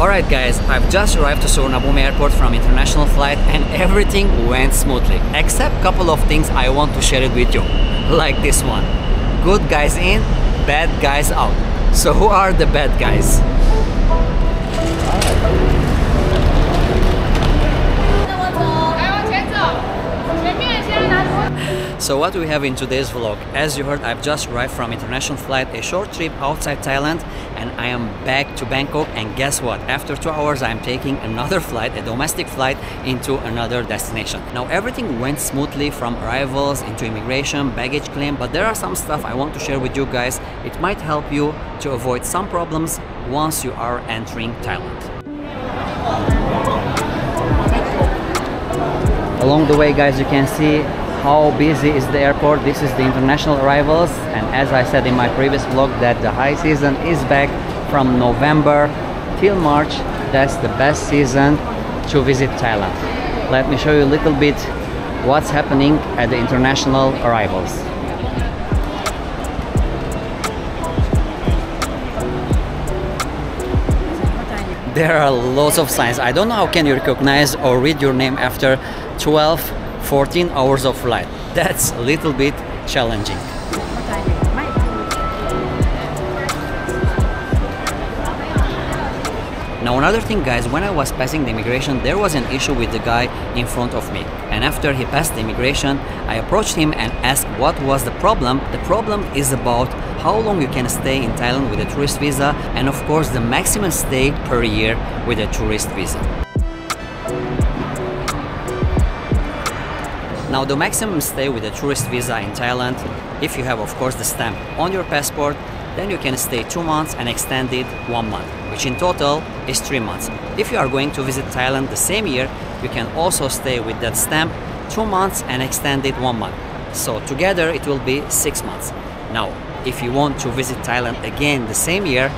Alright guys, I've just arrived to Suvarnabhumi airport from international flight and everything went smoothly. Except couple of things I want to share it with you. Like this one. Good guys in, bad guys out. So who are the bad guys? So what we have in today's vlog, as you heard, I've just arrived from international flight, a short trip outside Thailand, and I am back to Bangkok. And guess what? After 2 hours I'm taking another flight, a domestic flight, into another destination. Now everything went smoothly from arrivals into immigration, baggage claim, but there are some stuff I want to share with you guys. It might help you to avoid some problems once you are entering Thailand. Along the way guys, you can see how busy is the airport. This is the international arrivals, and as I said in my previous vlog that the high season is back from November till March. That's the best season to visit Thailand. Let me show you a little bit what's happening at the international arrivals. There are lots of signs. I don't know how can you recognize or read your name after 14 hours of flight. That's a little bit challenging. Now another thing guys, when I was passing the immigration, there was an issue with the guy in front of me. And after he passed the immigration, I approached him and asked what was the problem. The problem is about how long you can stay in Thailand with a tourist visa, and of course the maximum stay per year with a tourist visa. Now the maximum stay with a tourist visa in Thailand, if you have of course the stamp on your passport, then you can stay 2 months and extend it 1 month, which in total is 3 months. If you are going to visit Thailand the same year, you can also stay with that stamp 2 months and extend it 1 month. So together it will be 6 months. Now, if you want to visit Thailand again the same year,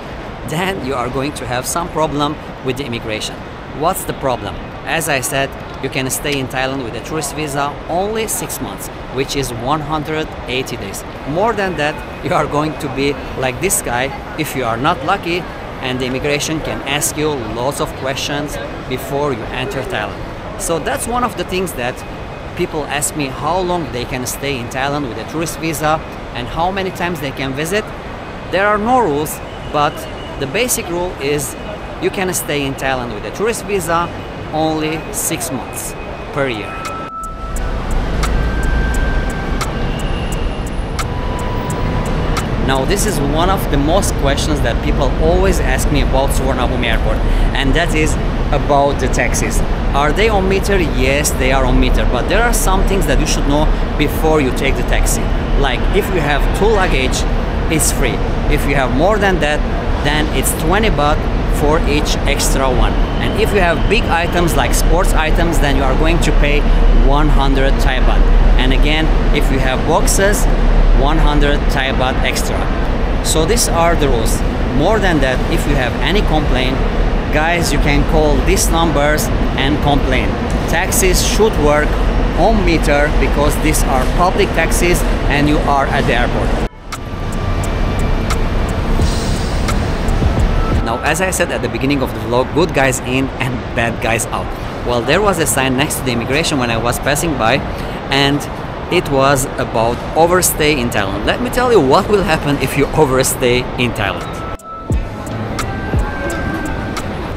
then you are going to have some problem with the immigration. What's the problem? As I said, you can stay in Thailand with a tourist visa only 6 months, which is 180 days. More than that, you are going to be like this guy if you are not lucky, and the immigration can ask you lots of questions before you enter Thailand. So that's one of the things that people ask me, how long they can stay in Thailand with a tourist visa and how many times they can visit. There are no rules, but the basic rule is you can stay in Thailand with a tourist visa only 6 months per year. Now this is one of the most questions that people always ask me about Suvarnabhumi airport, and that is about the taxis. Are they on meter? Yes, they are on meter, but there are some things that you should know before you take the taxi. Like if you have 2 luggage, it's free. If you have more than that, then it's 20 baht for each extra one. And if you have big items like sports items, then you are going to pay 100 Thai baht. And again, if you have boxes, 100 Thai baht extra. So these are the rules. More than that, if you have any complaint, guys, you can call these numbers and complain. Taxis should work on meter because these are public taxis and you are at the airport. Now, as I said at the beginning of the vlog, good guys in and bad guys out. Well, there was a sign next to the immigration when I was passing by, and it was about overstay in Thailand. Let me tell you what will happen if you overstay in Thailand.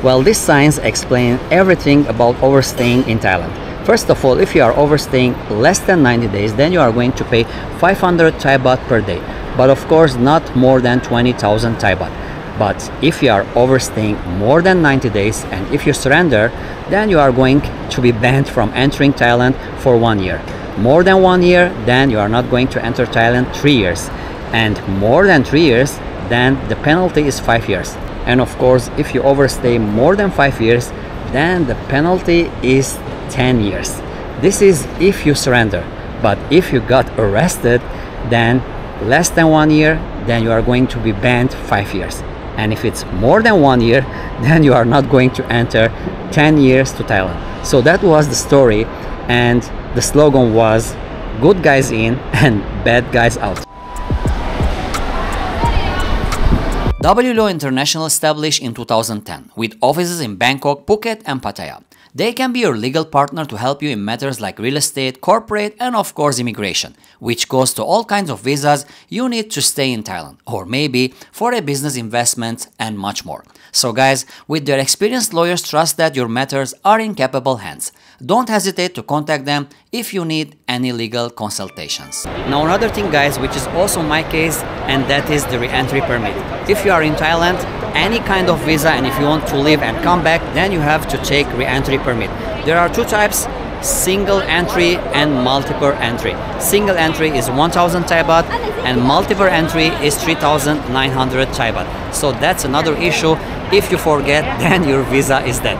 Well, these signs explain everything about overstaying in Thailand. First of all, if you are overstaying less than 90 days, then you are going to pay 500 Thai baht per day. But of course, not more than 20,000 Thai baht. But if you are overstaying more than 90 days and if you surrender, then you are going to be banned from entering Thailand for 1 year. More than 1 year, then you are not going to enter Thailand 3 years. And more than 3 years, then the penalty is 5 years. And of course, if you overstay more than 5 years, then the penalty is 10 years. This is if you surrender. But if you got arrested, then less than 1 year, then you are going to be banned 5 years. And if it's more than 1 year, then you are not going to enter 10 years to Thailand. So that was the story, and the slogan was good guys in and bad guys out. WLA International established in 2010 with offices in Bangkok, Phuket and Pattaya. They can be your legal partner to help you in matters like real estate, corporate and of course immigration, which goes to all kinds of visas you need to stay in Thailand, or maybe for a business investment and much more. So guys, with their experienced lawyers, trust that your matters are in capable hands. Don't hesitate to contact them if you need any legal consultations. Now another thing guys, which is also my case, and that is the re-entry permit. If you are in Thailand, any kind of visa, and if you want to leave and come back, then you have to take re-entry permit. There are two types: single entry and multiple entry. Single entry is 1000 Thai baht and multiple entry is 3900 Thai baht. So that's another issue. If you forget, then your visa is dead.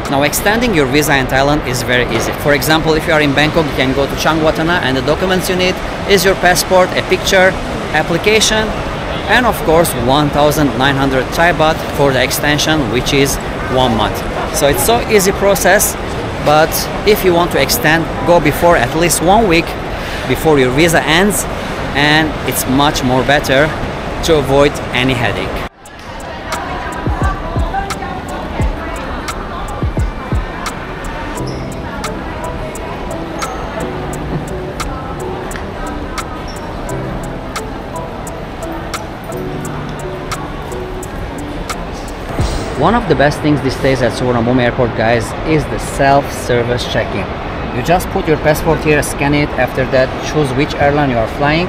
Now extending your visa in Thailand is very easy. For example, if you are in Bangkok, you can go to Changwatana and the documents you need is your passport, a picture, application, and of course 1900 Thai baht for the extension, which is 1 month. So it's so easy process, but if you want to extend, go before at least 1 week before your visa ends, and it's much more better to avoid any headache. One of the best things these days at Suvarnabhumi Airport, guys, is the self-service check-in. You just put your passport here, scan it, after that choose which airline you are flying,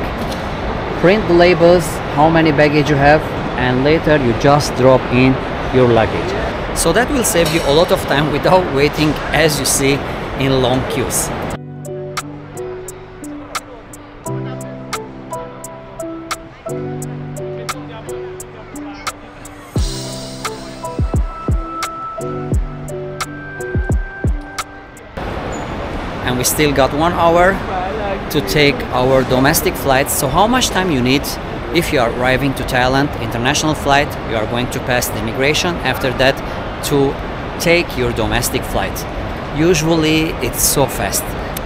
print the labels, how many baggage you have, and later you just drop in your luggage. So that will save you a lot of time without waiting, as you see, in long queues. And we still got 1 hour to take our domestic flights. So how much time you need if you are arriving to Thailand, international flight, you are going to pass the immigration, after that to take your domestic flight. Usually it's so fast,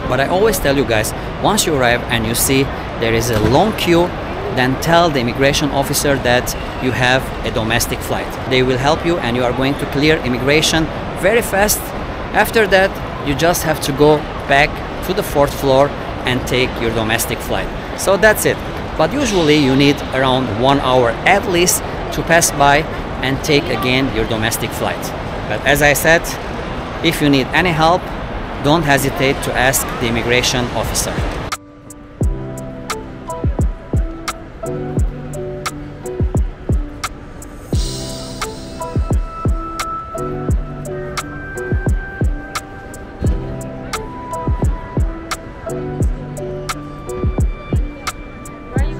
but I always tell you guys, once you arrive and you see there is a long queue, then tell the immigration officer that you have a domestic flight. They will help you and you are going to clear immigration very fast. After that, you just have to go back to the 4th floor and take your domestic flight. So that's it. But usually you need around 1 hour at least to pass by and take again your domestic flight. But as I said, if you need any help, don't hesitate to ask the immigration officer.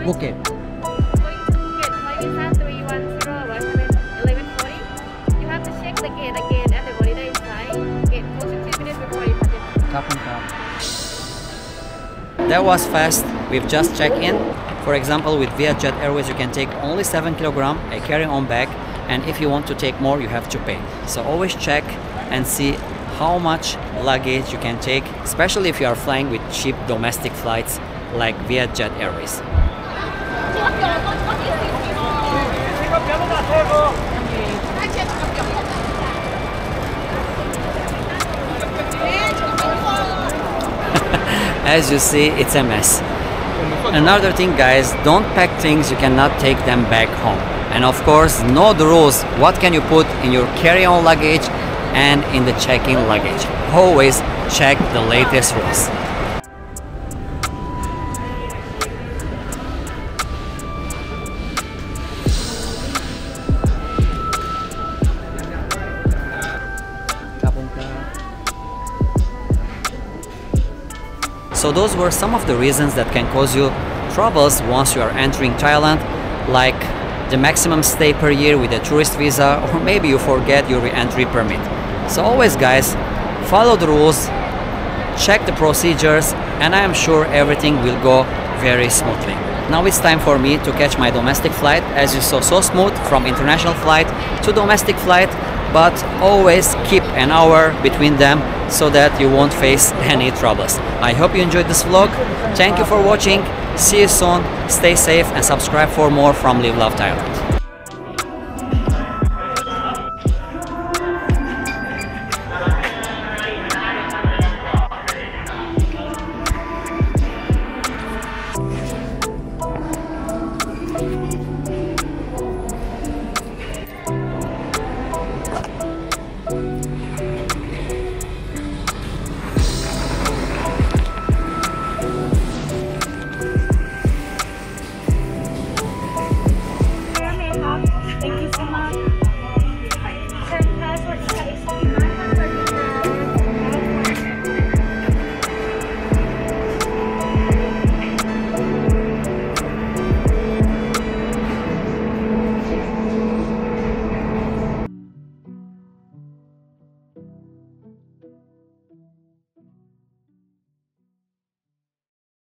Phuket. Phuket, flight visa 310 11:40. You have to check the gate again at the holiday inside. Gate closes 2 minutes before you park. That was fast. We've just checked in. For example, with Vietjet Airways, you can take only 7 kg, a carry-on bag, and if you want to take more, you have to pay. So always check and see how much luggage you can take, especially if you are flying with cheap domestic flights like Vietjet Airways. As you see, it's a mess. Another thing guys, don't pack things you cannot take them back home. And of course, know the rules. What can you put in your carry-on luggage and in the check-in luggage? Always check the latest rules. So those were some of the reasons that can cause you troubles once you are entering Thailand, like the maximum stay per year with a tourist visa, or maybe you forget your re-entry permit. So always guys, follow the rules, check the procedures, and I am sure everything will go very smoothly. Now it's time for me to catch my domestic flight. As you saw, so smooth from international flight to domestic flight. but always keep an hour between them so that you won't face any troubles. I hope you enjoyed this vlog. Thank you for watching. See you soon. Stay safe and subscribe for more from Live Love Thailand.